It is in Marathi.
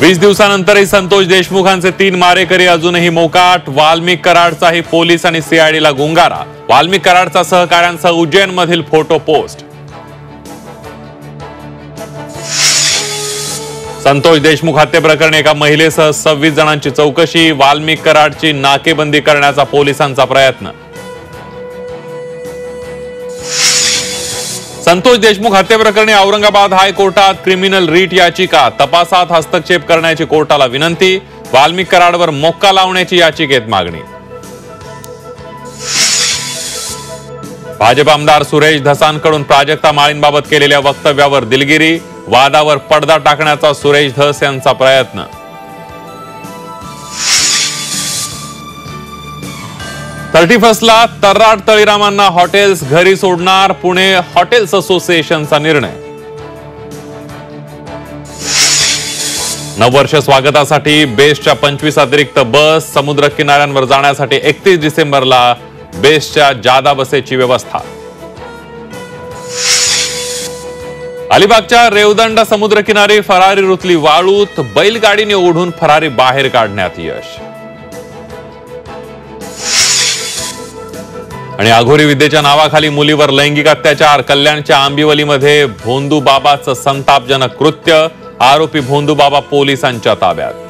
20 दिवसानंतरही संतोष देशमुखांचे 3 मारेकरी अजूनही मोकाट। वाल्मिक कराडचाही पोलीस आणि सीआयडीला गुंगारा। वाल्मिक कराडचा सहकाऱ्यांसह उज्जैनमधील फोटो पोस्ट। संतोष देशमुख हत्येप्रकरणी एका महिलेसह 26 जणांची चौकशी। वाल्मिक कराडची नाकेबंदी करण्याचा पोलिसांचा प्रयत्न। संतोष देशमुख हत्येप्रकरणी औरंगाबाद हायकोर्टात क्रिमिनल रीट याचिका। तपासात हस्तक्षेप करण्याची कोर्टाला विनंती। वाल्मिक कराडवर मोक्का लावण्याची याचिकेत मागणी। भाजप आमदार सुरेश धसांकडून प्राजक्ता माळींबाबत केलेल्या वक्तव्यावर दिलगिरी। वादावर पडदा टाकण्याचा सुरेश धस यांचा प्रयत्न। ला तर्राट तळीरामांना हॉटेल्स घरी सोडणार। पुणे हॉटेल्स असोसिएशनचा निर्णय। नववर्ष स्वागतासाठी बेस्टच्या 25 अतिरिक्त बस। समुद्र किनाऱ्यांवर जाण्यासाठी 31 डिसेंबरला बेस्टच्या जादा बसेची व्यवस्था। अलिबागच्या रेवदंडा समुद्र किनारी फरारी रुतली वाळूत। बैलगाडीने ओढून फरारी बाहेर काढण्यात यश। आणि अघोरी विद्येच्या नावाखाली मुलीवर लैंगिक अत्याचार। कल्याणच्या आंबिवलीमध्ये भोंदू बाबाचं संतापजनक कृत्य। आरोपी भोंदू बाबा पोलिसांच्या ताब्यात।